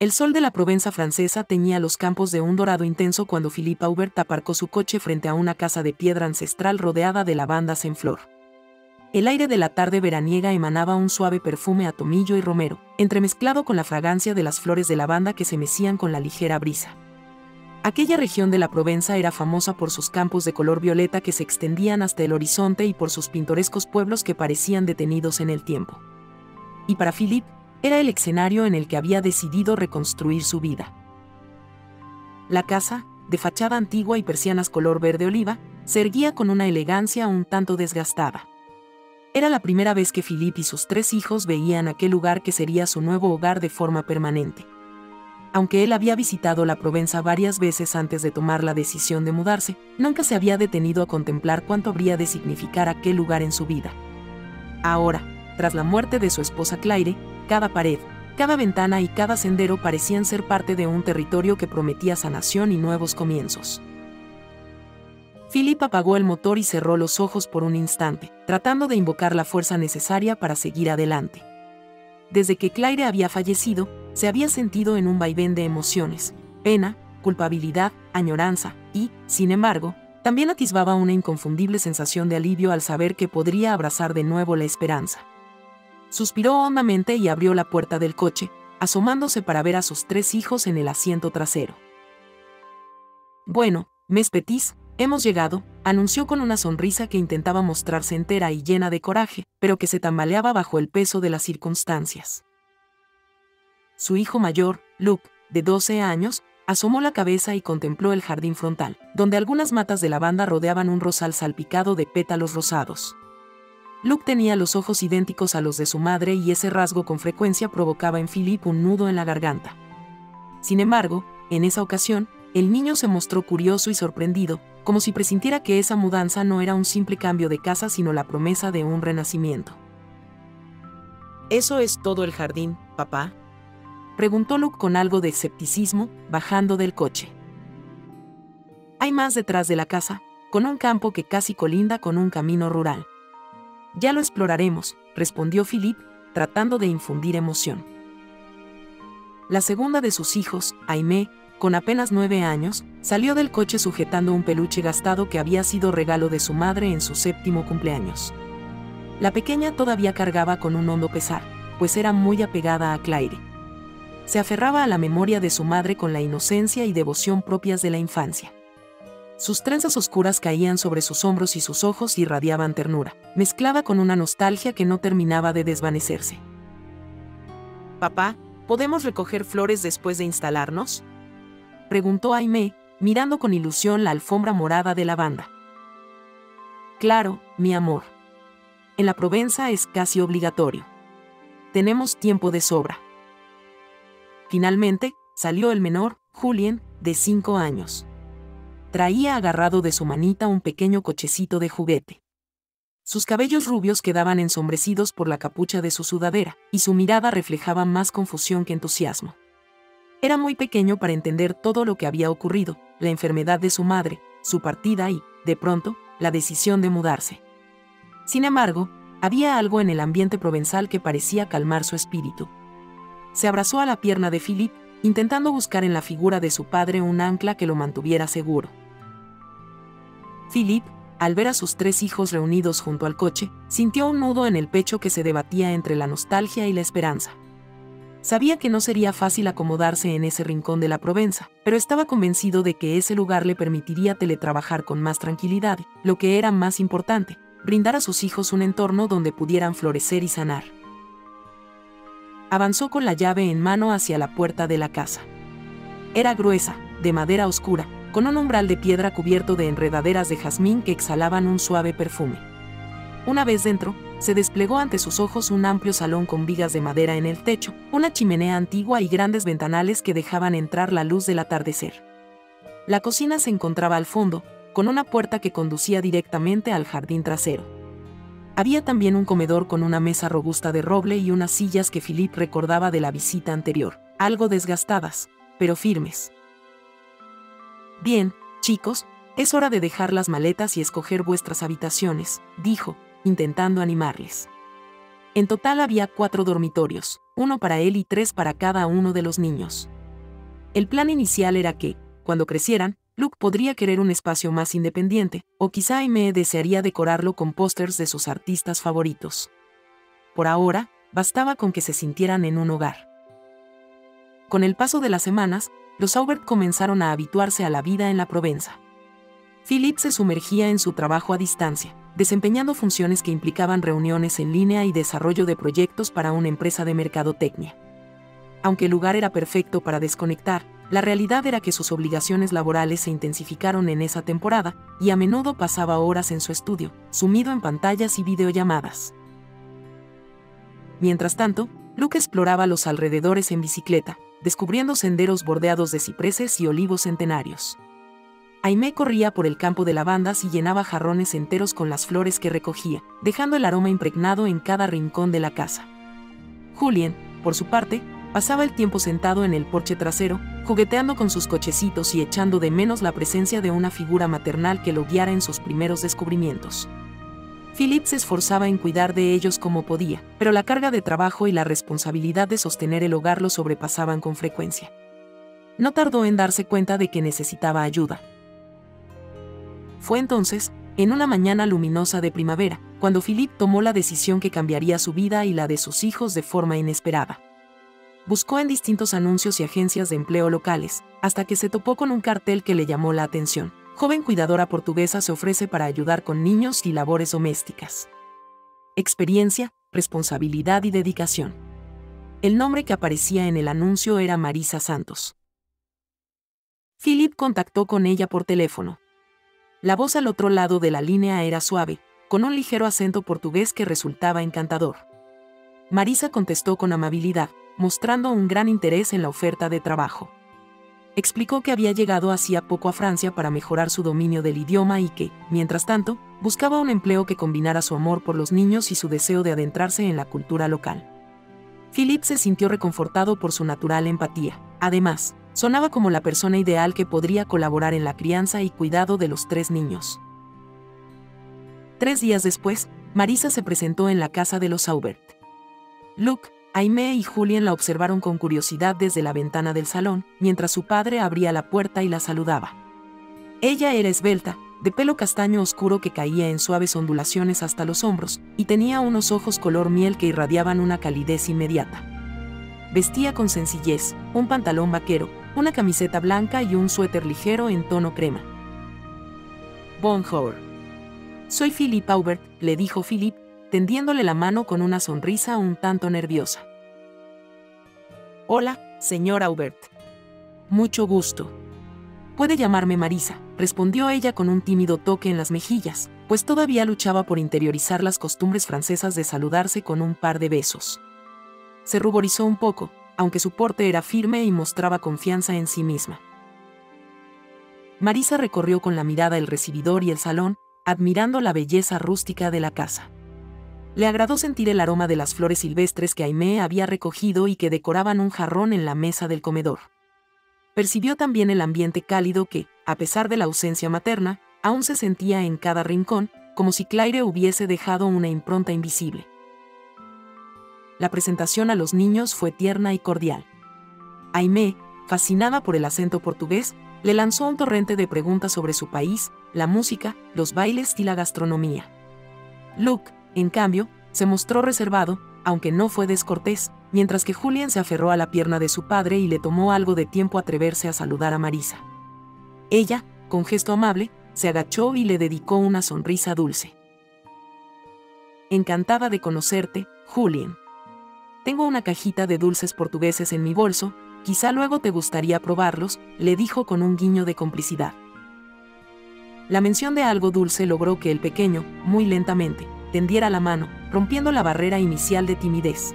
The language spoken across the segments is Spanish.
El sol de la Provenza francesa teñía los campos de un dorado intenso cuando Philippe Aubert aparcó su coche frente a una casa de piedra ancestral rodeada de lavandas en flor. El aire de la tarde veraniega emanaba un suave perfume a tomillo y romero, entremezclado con la fragancia de las flores de lavanda que se mecían con la ligera brisa. Aquella región de la Provenza era famosa por sus campos de color violeta que se extendían hasta el horizonte y por sus pintorescos pueblos que parecían detenidos en el tiempo. Y para Philippe, era el escenario en el que había decidido reconstruir su vida. La casa, de fachada antigua y persianas color verde oliva, se erguía con una elegancia un tanto desgastada. Era la primera vez que Philippe y sus 3 hijos veían aquel lugar que sería su nuevo hogar de forma permanente. Aunque él había visitado la Provenza varias veces antes de tomar la decisión de mudarse, nunca se había detenido a contemplar cuánto habría de significar aquel lugar en su vida. Ahora, tras la muerte de su esposa Claire, cada pared, cada ventana y cada sendero parecían ser parte de un territorio que prometía sanación y nuevos comienzos. Philippe apagó el motor y cerró los ojos por un instante, tratando de invocar la fuerza necesaria para seguir adelante. Desde que Claire había fallecido, se había sentido en un vaivén de emociones, pena, culpabilidad, añoranza y, sin embargo, también atisbaba una inconfundible sensación de alivio al saber que podría abrazar de nuevo la esperanza. Suspiró hondamente y abrió la puerta del coche, asomándose para ver a sus 3 hijos en el asiento trasero. «Bueno, mes petits, hemos llegado», anunció con una sonrisa que intentaba mostrarse entera y llena de coraje, pero que se tambaleaba bajo el peso de las circunstancias. Su hijo mayor, Luc, de 12 años, asomó la cabeza y contempló el jardín frontal, donde algunas matas de lavanda rodeaban un rosal salpicado de pétalos rosados. Luc tenía los ojos idénticos a los de su madre y ese rasgo con frecuencia provocaba en Philippe un nudo en la garganta. Sin embargo, en esa ocasión, el niño se mostró curioso y sorprendido, como si presintiera que esa mudanza no era un simple cambio de casa sino la promesa de un renacimiento. «¿Eso es todo el jardín, papá?», preguntó Luc con algo de escepticismo, bajando del coche. «Hay más detrás de la casa, con un campo que casi colinda con un camino rural». «Ya lo exploraremos», respondió Philippe, tratando de infundir emoción. La segunda de sus hijos, Aimé, con apenas 9 años, salió del coche sujetando un peluche gastado que había sido regalo de su madre en su 7º cumpleaños. La pequeña todavía cargaba con un hondo pesar, pues era muy apegada a Claire. Se aferraba a la memoria de su madre con la inocencia y devoción propias de la infancia. Sus trenzas oscuras caían sobre sus hombros y sus ojos irradiaban ternura, mezclada con una nostalgia que no terminaba de desvanecerse. «Papá, ¿podemos recoger flores después de instalarnos?», preguntó Aimé, mirando con ilusión la alfombra morada de lavanda. «Claro, mi amor. En la Provenza es casi obligatorio. Tenemos tiempo de sobra». Finalmente, salió el menor, Julien, de 5 años. Traía agarrado de su manita un pequeño cochecito de juguete. Sus cabellos rubios quedaban ensombrecidos por la capucha de su sudadera, y su mirada reflejaba más confusión que entusiasmo. Era muy pequeño para entender todo lo que había ocurrido, la enfermedad de su madre, su partida y, de pronto, la decisión de mudarse. Sin embargo, había algo en el ambiente provenzal que parecía calmar su espíritu. Se abrazó a la pierna de Philippe, intentando buscar en la figura de su padre un ancla que lo mantuviera seguro. Philippe, al ver a sus 3 hijos reunidos junto al coche, sintió un nudo en el pecho que se debatía entre la nostalgia y la esperanza. Sabía que no sería fácil acomodarse en ese rincón de la Provenza, pero estaba convencido de que ese lugar le permitiría teletrabajar con más tranquilidad, lo que era más importante, brindar a sus hijos un entorno donde pudieran florecer y sanar. Avanzó con la llave en mano hacia la puerta de la casa. Era gruesa, de madera oscura, con un umbral de piedra cubierto de enredaderas de jazmín que exhalaban un suave perfume. Una vez dentro, se desplegó ante sus ojos un amplio salón con vigas de madera en el techo, una chimenea antigua y grandes ventanales que dejaban entrar la luz del atardecer. La cocina se encontraba al fondo, con una puerta que conducía directamente al jardín trasero. Había también un comedor con una mesa robusta de roble y unas sillas que Philippe recordaba de la visita anterior, algo desgastadas, pero firmes. «Bien, chicos, es hora de dejar las maletas y escoger vuestras habitaciones», dijo, intentando animarles. En total había 4 dormitorios, uno para él y 3 para cada uno de los niños. El plan inicial era que, cuando crecieran, Luke podría querer un espacio más independiente, o quizá Aimee desearía decorarlo con pósters de sus artistas favoritos. Por ahora, bastaba con que se sintieran en un hogar. Con el paso de las semanas, los Aubert comenzaron a habituarse a la vida en la Provenza. Philippe se sumergía en su trabajo a distancia, desempeñando funciones que implicaban reuniones en línea y desarrollo de proyectos para una empresa de mercadotecnia. Aunque el lugar era perfecto para desconectar, la realidad era que sus obligaciones laborales se intensificaron en esa temporada, y a menudo pasaba horas en su estudio, sumido en pantallas y videollamadas. Mientras tanto, Luke exploraba los alrededores en bicicleta, descubriendo senderos bordeados de cipreses y olivos centenarios. Aimee corría por el campo de lavandas y llenaba jarrones enteros con las flores que recogía, dejando el aroma impregnado en cada rincón de la casa. Julien, por su parte, pasaba el tiempo sentado en el porche trasero, jugueteando con sus cochecitos y echando de menos la presencia de una figura maternal que lo guiara en sus primeros descubrimientos. Philippe se esforzaba en cuidar de ellos como podía, pero la carga de trabajo y la responsabilidad de sostener el hogar lo sobrepasaban con frecuencia. No tardó en darse cuenta de que necesitaba ayuda. Fue entonces, en una mañana luminosa de primavera, cuando Philippe tomó la decisión que cambiaría su vida y la de sus hijos de forma inesperada. Buscó en distintos anuncios y agencias de empleo locales, hasta que se topó con un cartel que le llamó la atención. Joven cuidadora portuguesa se ofrece para ayudar con niños y labores domésticas. Experiencia, responsabilidad y dedicación. El nombre que aparecía en el anuncio era Marisa Santos. Philippe contactó con ella por teléfono. La voz al otro lado de la línea era suave, con un ligero acento portugués que resultaba encantador. Marisa contestó con amabilidad, mostrando un gran interés en la oferta de trabajo. Explicó que había llegado hacía poco a Francia para mejorar su dominio del idioma y que, mientras tanto, buscaba un empleo que combinara su amor por los niños y su deseo de adentrarse en la cultura local. Philippe se sintió reconfortado por su natural empatía. Además, sonaba como la persona ideal que podría colaborar en la crianza y cuidado de los 3 niños. 3 días después, Marisa se presentó en la casa de los Aubert. Luke, Aimee y Julien la observaron con curiosidad desde la ventana del salón, mientras su padre abría la puerta y la saludaba. Ella era esbelta, de pelo castaño oscuro que caía en suaves ondulaciones hasta los hombros, y tenía unos ojos color miel que irradiaban una calidez inmediata. Vestía con sencillez, un pantalón vaquero, una camiseta blanca y un suéter ligero en tono crema. Bonjour. Soy Philippe Aubert, le dijo Philippe, tendiéndole la mano con una sonrisa un tanto nerviosa. Hola, señor Aubert. Mucho gusto. Puede llamarme Marisa, respondió ella con un tímido toque en las mejillas, pues todavía luchaba por interiorizar las costumbres francesas de saludarse con un par de besos. Se ruborizó un poco, aunque su porte era firme y mostraba confianza en sí misma. Marisa recorrió con la mirada el recibidor y el salón, admirando la belleza rústica de la casa. Le agradó sentir el aroma de las flores silvestres que Aimee había recogido y que decoraban un jarrón en la mesa del comedor. Percibió también el ambiente cálido que, a pesar de la ausencia materna, aún se sentía en cada rincón, como si Claire hubiese dejado una impronta invisible. La presentación a los niños fue tierna y cordial. Aimee, fascinada por el acento portugués, le lanzó un torrente de preguntas sobre su país, la música, los bailes y la gastronomía. Luke, en cambio, se mostró reservado, aunque no fue descortés, mientras que Julien se aferró a la pierna de su padre y le tomó algo de tiempo atreverse a saludar a Marisa. Ella, con gesto amable, se agachó y le dedicó una sonrisa dulce. Encantada de conocerte, Julien. Tengo una cajita de dulces portugueses en mi bolso, quizá luego te gustaría probarlos, le dijo con un guiño de complicidad. La mención de algo dulce logró que el pequeño, muy lentamente, tendiera la mano, rompiendo la barrera inicial de timidez.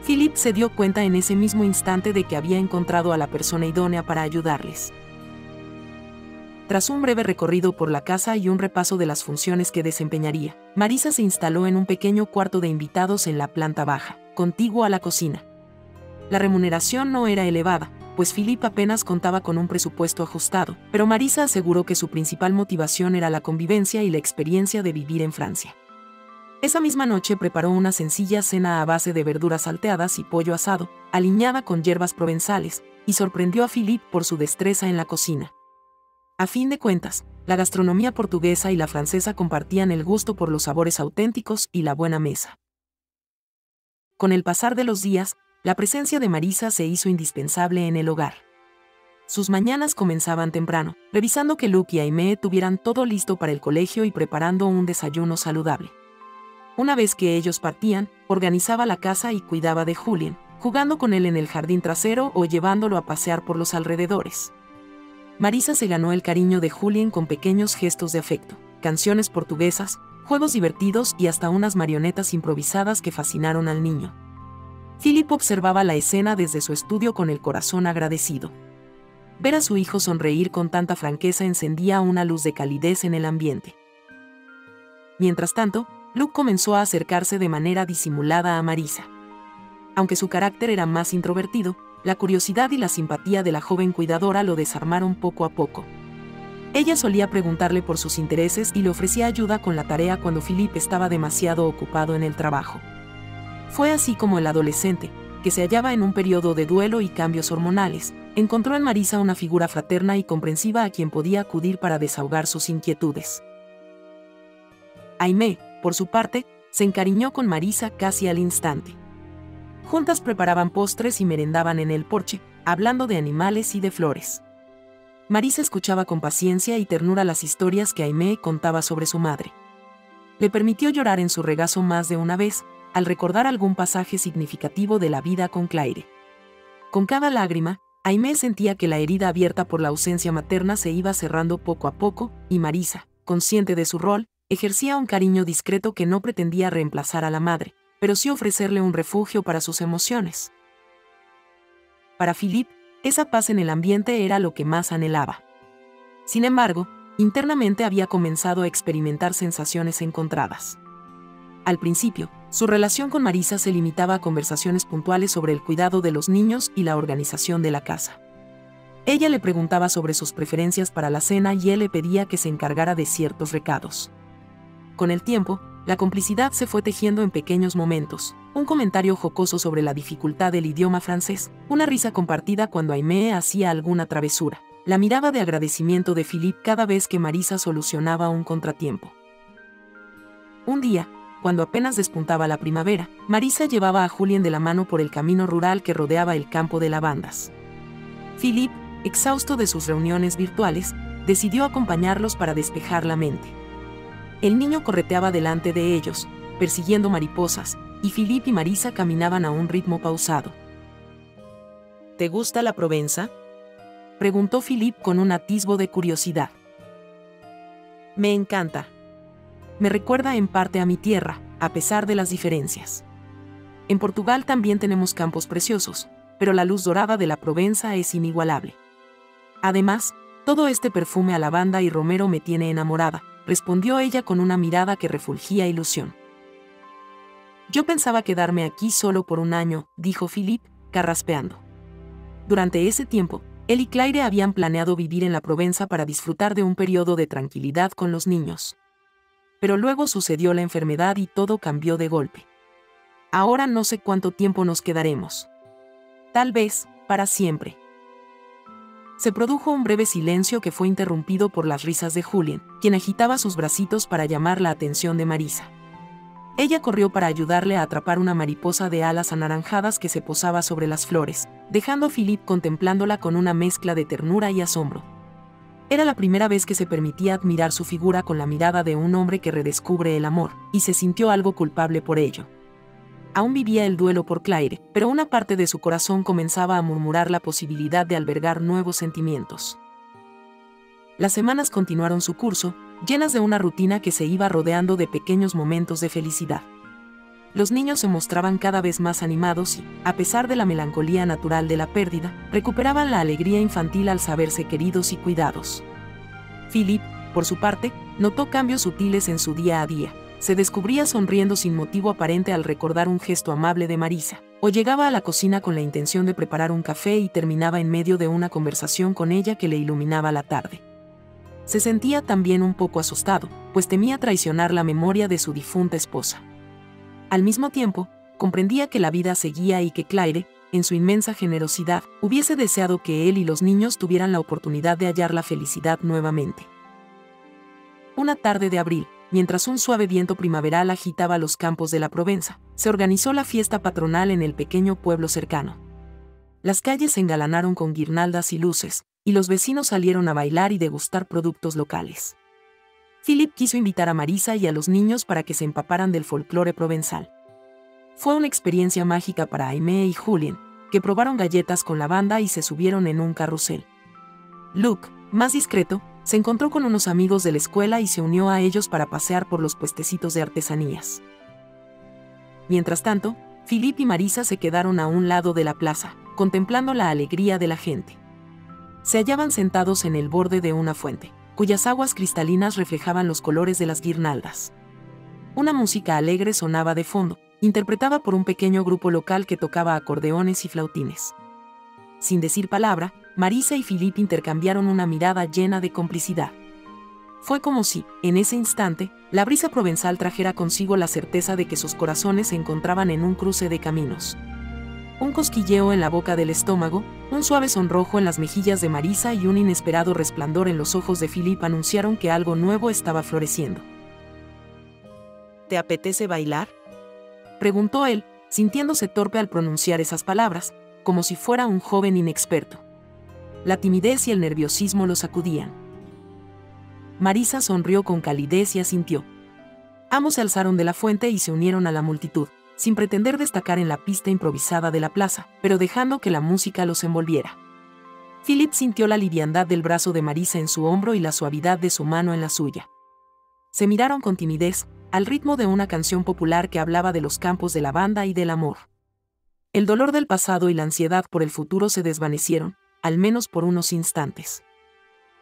Philippe se dio cuenta en ese mismo instante de que había encontrado a la persona idónea para ayudarles. Tras un breve recorrido por la casa y un repaso de las funciones que desempeñaría, Marisa se instaló en un pequeño cuarto de invitados en la planta baja, contiguo a la cocina. La remuneración no era elevada, pues Philippe apenas contaba con un presupuesto ajustado, pero Marisa aseguró que su principal motivación era la convivencia y la experiencia de vivir en Francia. Esa misma noche preparó una sencilla cena a base de verduras salteadas y pollo asado, aliñada con hierbas provenzales, y sorprendió a Philippe por su destreza en la cocina. A fin de cuentas, la gastronomía portuguesa y la francesa compartían el gusto por los sabores auténticos y la buena mesa. Con el pasar de los días, la presencia de Marisa se hizo indispensable en el hogar. Sus mañanas comenzaban temprano, revisando que Luke y Aimee tuvieran todo listo para el colegio y preparando un desayuno saludable. Una vez que ellos partían, organizaba la casa y cuidaba de Julien, jugando con él en el jardín trasero o llevándolo a pasear por los alrededores. Marisa se ganó el cariño de Julien con pequeños gestos de afecto, canciones portuguesas, juegos divertidos y hasta unas marionetas improvisadas que fascinaron al niño. Philippe observaba la escena desde su estudio con el corazón agradecido. Ver a su hijo sonreír con tanta franqueza encendía una luz de calidez en el ambiente. Mientras tanto, Luke comenzó a acercarse de manera disimulada a Marisa. Aunque su carácter era más introvertido, la curiosidad y la simpatía de la joven cuidadora lo desarmaron poco a poco. Ella solía preguntarle por sus intereses y le ofrecía ayuda con la tarea cuando Philippe estaba demasiado ocupado en el trabajo. Fue así como el adolescente, que se hallaba en un periodo de duelo y cambios hormonales, encontró en Marisa una figura fraterna y comprensiva a quien podía acudir para desahogar sus inquietudes. Aimee, por su parte, se encariñó con Marisa casi al instante. Juntas preparaban postres y merendaban en el porche, hablando de animales y de flores. Marisa escuchaba con paciencia y ternura las historias que Aimee contaba sobre su madre. Le permitió llorar en su regazo más de una vez, al recordar algún pasaje significativo de la vida con Claire. Con cada lágrima, Aimee sentía que la herida abierta por la ausencia materna se iba cerrando poco a poco, y Marisa, consciente de su rol, ejercía un cariño discreto que no pretendía reemplazar a la madre, pero sí ofrecerle un refugio para sus emociones. Para Philippe, esa paz en el ambiente era lo que más anhelaba. Sin embargo, internamente había comenzado a experimentar sensaciones encontradas. Al principio, su relación con Marisa se limitaba a conversaciones puntuales sobre el cuidado de los niños y la organización de la casa. Ella le preguntaba sobre sus preferencias para la cena y él le pedía que se encargara de ciertos recados. Con el tiempo, la complicidad se fue tejiendo en pequeños momentos, un comentario jocoso sobre la dificultad del idioma francés, una risa compartida cuando Aimee hacía alguna travesura, la mirada de agradecimiento de Philippe cada vez que Marisa solucionaba un contratiempo. Un día, cuando apenas despuntaba la primavera, Marisa llevaba a Julien de la mano por el camino rural que rodeaba el campo de lavandas. Philippe, exhausto de sus reuniones virtuales, decidió acompañarlos para despejar la mente. El niño correteaba delante de ellos, persiguiendo mariposas, y Philippe y Marisa caminaban a un ritmo pausado. ¿Te gusta la Provenza?, preguntó Philippe con un atisbo de curiosidad. Me encanta. Me recuerda en parte a mi tierra, a pesar de las diferencias. En Portugal también tenemos campos preciosos, pero la luz dorada de la Provenza es inigualable. Además, todo este perfume a lavanda y romero me tiene enamorada, respondió ella con una mirada que refulgía ilusión. Yo pensaba quedarme aquí solo por un año, dijo Philippe, carraspeando. Durante ese tiempo, él y Claire habían planeado vivir en la Provenza para disfrutar de un periodo de tranquilidad con los niños. Pero luego sucedió la enfermedad y todo cambió de golpe. Ahora no sé cuánto tiempo nos quedaremos. Tal vez, para siempre. Se produjo un breve silencio que fue interrumpido por las risas de Julien, quien agitaba sus bracitos para llamar la atención de Marisa. Ella corrió para ayudarle a atrapar una mariposa de alas anaranjadas que se posaba sobre las flores, dejando a Philippe contemplándola con una mezcla de ternura y asombro. Era la primera vez que se permitía admirar su figura con la mirada de un hombre que redescubre el amor, y se sintió algo culpable por ello. Aún vivía el duelo por Claire, pero una parte de su corazón comenzaba a murmurar la posibilidad de albergar nuevos sentimientos. Las semanas continuaron su curso, llenas de una rutina que se iba rodeando de pequeños momentos de felicidad. Los niños se mostraban cada vez más animados y, a pesar de la melancolía natural de la pérdida, recuperaban la alegría infantil al saberse queridos y cuidados. Philippe, por su parte, notó cambios sutiles en su día a día. Se descubría sonriendo sin motivo aparente al recordar un gesto amable de Marisa, o llegaba a la cocina con la intención de preparar un café y terminaba en medio de una conversación con ella que le iluminaba la tarde. Se sentía también un poco asustado, pues temía traicionar la memoria de su difunta esposa. Al mismo tiempo, comprendía que la vida seguía y que Claire, en su inmensa generosidad, hubiese deseado que él y los niños tuvieran la oportunidad de hallar la felicidad nuevamente. Una tarde de abril, mientras un suave viento primaveral agitaba los campos de la Provenza, se organizó la fiesta patronal en el pequeño pueblo cercano. Las calles se engalanaron con guirnaldas y luces, y los vecinos salieron a bailar y degustar productos locales. Philip quiso invitar a Marisa y a los niños para que se empaparan del folclore provenzal. Fue una experiencia mágica para Aimee y Julien, que probaron galletas con la banda y se subieron en un carrusel. Luke, más discreto, se encontró con unos amigos de la escuela y se unió a ellos para pasear por los puestecitos de artesanías. Mientras tanto, Philip y Marisa se quedaron a un lado de la plaza, contemplando la alegría de la gente. Se hallaban sentados en el borde de una fuente, cuyas aguas cristalinas reflejaban los colores de las guirnaldas. Una música alegre sonaba de fondo, interpretada por un pequeño grupo local que tocaba acordeones y flautines. Sin decir palabra, Marisa y Philip intercambiaron una mirada llena de complicidad. Fue como si, en ese instante, la brisa provenzal trajera consigo la certeza de que sus corazones se encontraban en un cruce de caminos. Un cosquilleo en la boca del estómago, un suave sonrojo en las mejillas de Marisa y un inesperado resplandor en los ojos de Philip anunciaron que algo nuevo estaba floreciendo. ¿Te apetece bailar?, preguntó él, sintiéndose torpe al pronunciar esas palabras, como si fuera un joven inexperto. La timidez y el nerviosismo lo sacudían. Marisa sonrió con calidez y asintió. Ambos se alzaron de la fuente y se unieron a la multitud, sin pretender destacar en la pista improvisada de la plaza, pero dejando que la música los envolviera. Philip sintió la liviandad del brazo de Marisa en su hombro y la suavidad de su mano en la suya. Se miraron con timidez, al ritmo de una canción popular que hablaba de los campos de lavanda y del amor. El dolor del pasado y la ansiedad por el futuro se desvanecieron, al menos por unos instantes.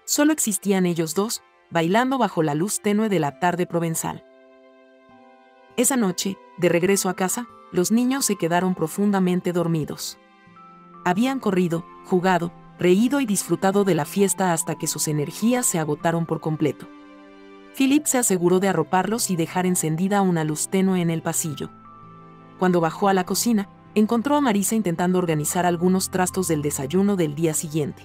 Solo existían ellos dos, bailando bajo la luz tenue de la tarde provenzal. Esa noche, de regreso a casa, los niños se quedaron profundamente dormidos. Habían corrido, jugado, reído y disfrutado de la fiesta hasta que sus energías se agotaron por completo. Philip se aseguró de arroparlos y dejar encendida una luz tenue en el pasillo. Cuando bajó a la cocina, encontró a Marisa intentando organizar algunos trastos del desayuno del día siguiente.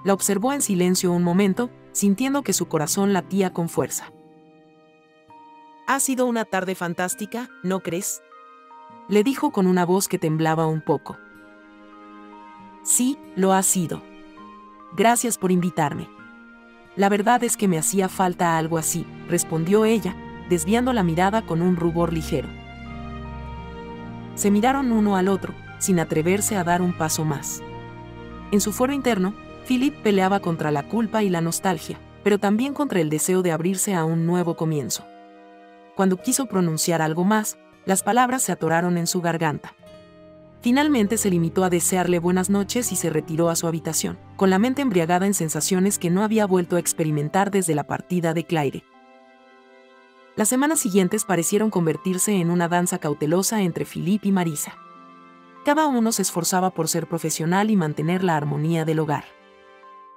La observó en silencio un momento, sintiendo que su corazón latía con fuerza. «Ha sido una tarde fantástica, ¿no crees?», le dijo con una voz que temblaba un poco. «Sí, lo ha sido. Gracias por invitarme». «La verdad es que me hacía falta algo así», respondió ella, desviando la mirada con un rubor ligero. Se miraron uno al otro, sin atreverse a dar un paso más. En su fuero interno, Philip peleaba contra la culpa y la nostalgia, pero también contra el deseo de abrirse a un nuevo comienzo. Cuando quiso pronunciar algo más, las palabras se atoraron en su garganta. Finalmente se limitó a desearle buenas noches y se retiró a su habitación, con la mente embriagada en sensaciones que no había vuelto a experimentar desde la partida de Claire. Las semanas siguientes parecieron convertirse en una danza cautelosa entre Philip y Marisa. Cada uno se esforzaba por ser profesional y mantener la armonía del hogar.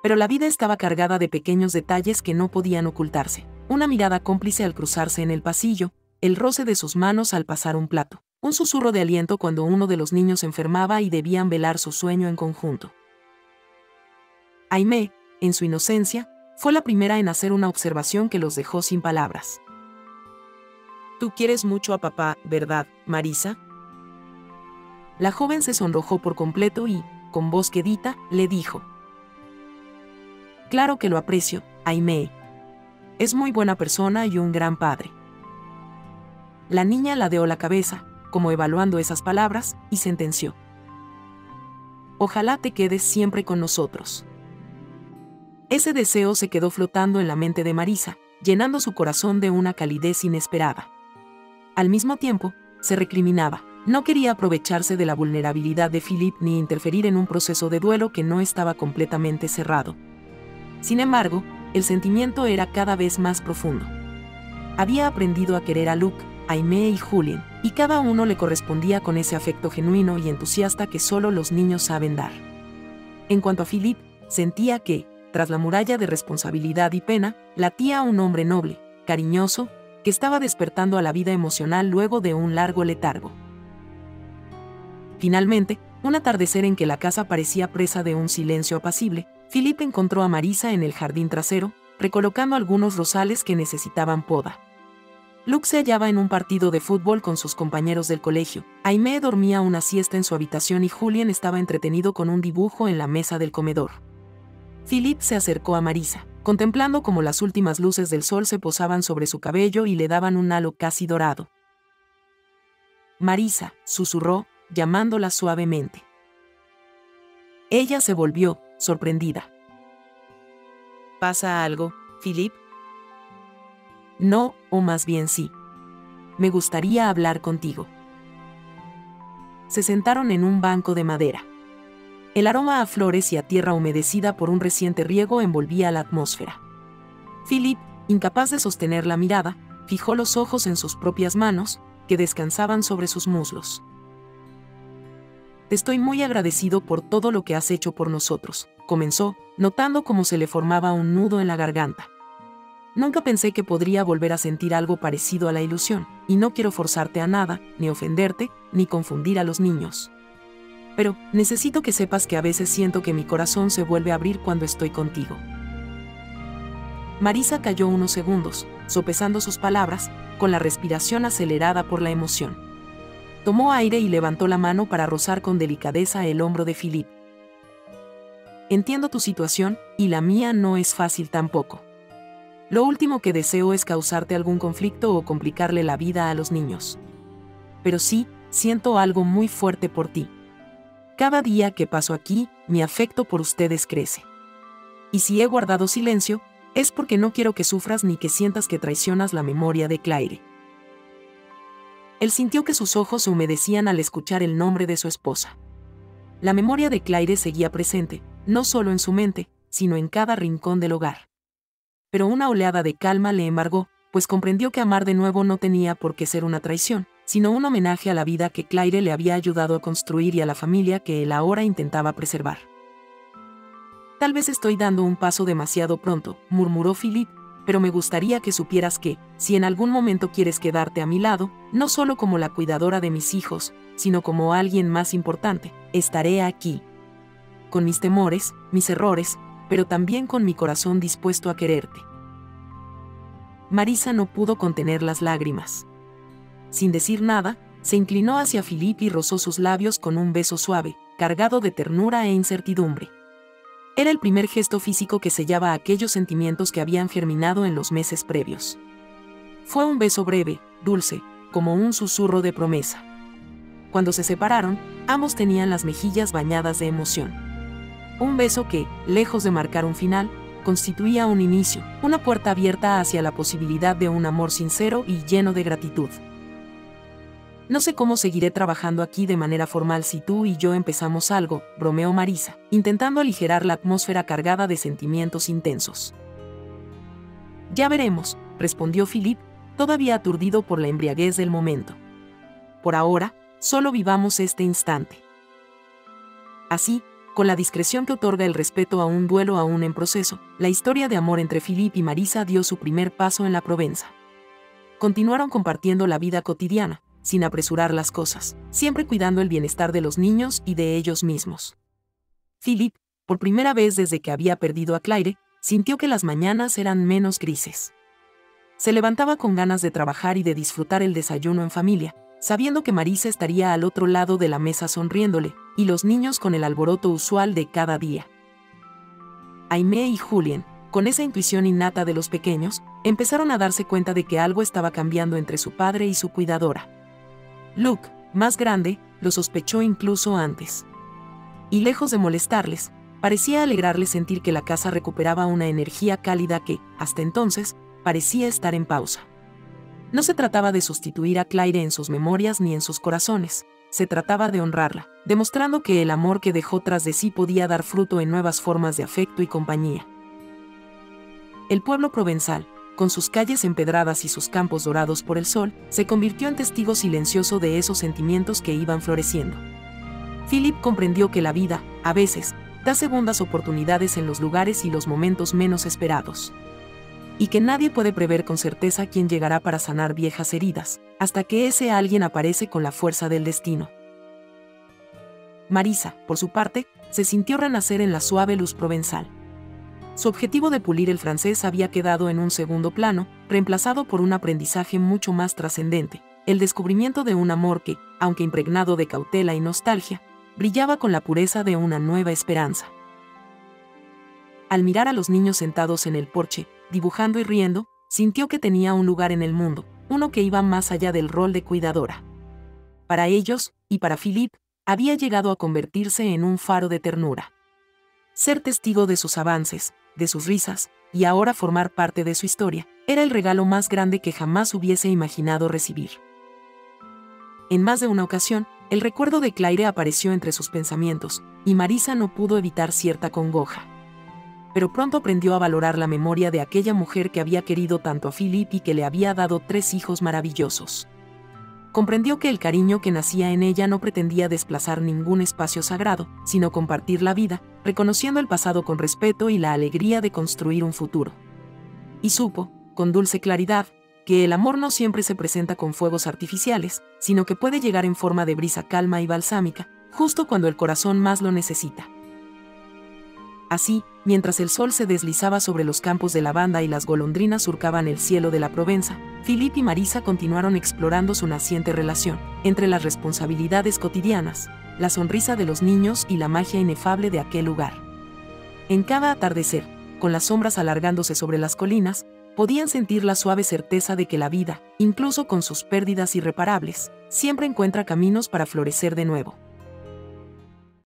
Pero la vida estaba cargada de pequeños detalles que no podían ocultarse. Una mirada cómplice al cruzarse en el pasillo, el roce de sus manos al pasar un plato, un susurro de aliento cuando uno de los niños enfermaba y debían velar su sueño en conjunto. Aimee, en su inocencia, fue la primera en hacer una observación que los dejó sin palabras. «Tú quieres mucho a papá, ¿verdad, Marisa?». La joven se sonrojó por completo y, con voz quedita, le dijo: «Claro que lo aprecio, Aimee. Es muy buena persona y un gran padre». La niña ladeó la cabeza, como evaluando esas palabras, y sentenció: «Ojalá te quedes siempre con nosotros». Ese deseo se quedó flotando en la mente de Marisa, llenando su corazón de una calidez inesperada. Al mismo tiempo, se recriminaba. No quería aprovecharse de la vulnerabilidad de Philip ni interferir en un proceso de duelo que no estaba completamente cerrado. Sin embargo, el sentimiento era cada vez más profundo. Había aprendido a querer a Luke, Aimee y Julien, y cada uno le correspondía con ese afecto genuino y entusiasta que solo los niños saben dar. En cuanto a Philip, sentía que, tras la muralla de responsabilidad y pena, latía un hombre noble, cariñoso, que estaba despertando a la vida emocional luego de un largo letargo. Finalmente, un atardecer en que la casa parecía presa de un silencio apacible, Philip encontró a Marisa en el jardín trasero, recolocando algunos rosales que necesitaban poda. Luke se hallaba en un partido de fútbol con sus compañeros del colegio, Aimee dormía una siesta en su habitación y Julian estaba entretenido con un dibujo en la mesa del comedor. Philip se acercó a Marisa, contemplando cómo las últimas luces del sol se posaban sobre su cabello y le daban un halo casi dorado. «Marisa», susurró, llamándola suavemente. Ella se volvió, sorprendida. «¿Pasa algo, Philip?» «No, o más bien sí. Me gustaría hablar contigo». Se sentaron en un banco de madera. El aroma a flores y a tierra humedecida por un reciente riego envolvía la atmósfera. Philip, incapaz de sostener la mirada, fijó los ojos en sus propias manos, que descansaban sobre sus muslos. «Te estoy muy agradecido por todo lo que has hecho por nosotros», comenzó, notando cómo se le formaba un nudo en la garganta. «Nunca pensé que podría volver a sentir algo parecido a la ilusión, y no quiero forzarte a nada, ni ofenderte, ni confundir a los niños. Pero necesito que sepas que a veces siento que mi corazón se vuelve a abrir cuando estoy contigo». Marisa calló unos segundos, sopesando sus palabras, con la respiración acelerada por la emoción. Tomó aire y levantó la mano para rozar con delicadeza el hombro de Philip. «Entiendo tu situación, y la mía no es fácil tampoco. Lo último que deseo es causarte algún conflicto o complicarle la vida a los niños. Pero sí, siento algo muy fuerte por ti. Cada día que paso aquí, mi afecto por ustedes crece. Y si he guardado silencio, es porque no quiero que sufras ni que sientas que traicionas la memoria de Claire». Él sintió que sus ojos se humedecían al escuchar el nombre de su esposa. La memoria de Claire seguía presente, no solo en su mente, sino en cada rincón del hogar. Pero una oleada de calma le embargó, pues comprendió que amar de nuevo no tenía por qué ser una traición, sino un homenaje a la vida que Claire le había ayudado a construir y a la familia que él ahora intentaba preservar. «Tal vez estoy dando un paso demasiado pronto», murmuró Philip, «pero me gustaría que supieras que, si en algún momento quieres quedarte a mi lado, no solo como la cuidadora de mis hijos, sino como alguien más importante, estaré aquí. Con mis temores, mis errores, pero también con mi corazón dispuesto a quererte». Marisa no pudo contener las lágrimas. Sin decir nada, se inclinó hacia Philip y rozó sus labios con un beso suave, cargado de ternura e incertidumbre. Era el primer gesto físico que sellaba aquellos sentimientos que habían germinado en los meses previos. Fue un beso breve, dulce, como un susurro de promesa. Cuando se separaron, ambos tenían las mejillas bañadas de emoción. Un beso que, lejos de marcar un final, constituía un inicio, una puerta abierta hacia la posibilidad de un amor sincero y lleno de gratitud. «No sé cómo seguiré trabajando aquí de manera formal si tú y yo empezamos algo», bromeó Marisa, intentando aligerar la atmósfera cargada de sentimientos intensos. «Ya veremos», respondió Philip, todavía aturdido por la embriaguez del momento. «Por ahora, solo vivamos este instante». Así, con la discreción que otorga el respeto a un duelo aún en proceso, la historia de amor entre Philip y Marisa dio su primer paso en la Provenza. Continuaron compartiendo la vida cotidiana, sin apresurar las cosas, siempre cuidando el bienestar de los niños y de ellos mismos. Philip, por primera vez desde que había perdido a Claire, sintió que las mañanas eran menos grises. Se levantaba con ganas de trabajar y de disfrutar el desayuno en familia, sabiendo que Marisa estaría al otro lado de la mesa sonriéndole, y los niños con el alboroto usual de cada día. Aimee y Julian, con esa intuición innata de los pequeños, empezaron a darse cuenta de que algo estaba cambiando entre su padre y su cuidadora. Luke, más grande, lo sospechó incluso antes. Y lejos de molestarles, parecía alegrarles sentir que la casa recuperaba una energía cálida que, hasta entonces, parecía estar en pausa. No se trataba de sustituir a Claire en sus memorias ni en sus corazones, se trataba de honrarla, demostrando que el amor que dejó tras de sí podía dar fruto en nuevas formas de afecto y compañía. El pueblo provenzal, con sus calles empedradas y sus campos dorados por el sol, se convirtió en testigo silencioso de esos sentimientos que iban floreciendo. Philip comprendió que la vida, a veces, da segundas oportunidades en los lugares y los momentos menos esperados. y que nadie puede prever con certeza quién llegará para sanar viejas heridas, hasta que ese alguien aparece con la fuerza del destino. Marisa, por su parte, se sintió renacer en la suave luz provenzal. Su objetivo de pulir el francés había quedado en un segundo plano, reemplazado por un aprendizaje mucho más trascendente, el descubrimiento de un amor que, aunque impregnado de cautela y nostalgia, brillaba con la pureza de una nueva esperanza. Al mirar a los niños sentados en el porche, dibujando y riendo, sintió que tenía un lugar en el mundo, uno que iba más allá del rol de cuidadora. Para ellos, y para Philippe, había llegado a convertirse en un faro de ternura. Ser testigo de sus avances, de sus risas, y ahora formar parte de su historia, era el regalo más grande que jamás hubiese imaginado recibir. En más de una ocasión, el recuerdo de Claire apareció entre sus pensamientos, y Marisa no pudo evitar cierta congoja. Pero pronto aprendió a valorar la memoria de aquella mujer que había querido tanto a Philippe y que le había dado 3 hijos maravillosos. Comprendió que el cariño que nacía en ella no pretendía desplazar ningún espacio sagrado, sino compartir la vida, reconociendo el pasado con respeto y la alegría de construir un futuro. Y supo, con dulce claridad, que el amor no siempre se presenta con fuegos artificiales, sino que puede llegar en forma de brisa calma y balsámica, justo cuando el corazón más lo necesita. Así, mientras el sol se deslizaba sobre los campos de lavanda y las golondrinas surcaban el cielo de la Provenza, Philippe y Marisa continuaron explorando su naciente relación, entre las responsabilidades cotidianas, la sonrisa de los niños y la magia inefable de aquel lugar. En cada atardecer, con las sombras alargándose sobre las colinas, podían sentir la suave certeza de que la vida, incluso con sus pérdidas irreparables, siempre encuentra caminos para florecer de nuevo.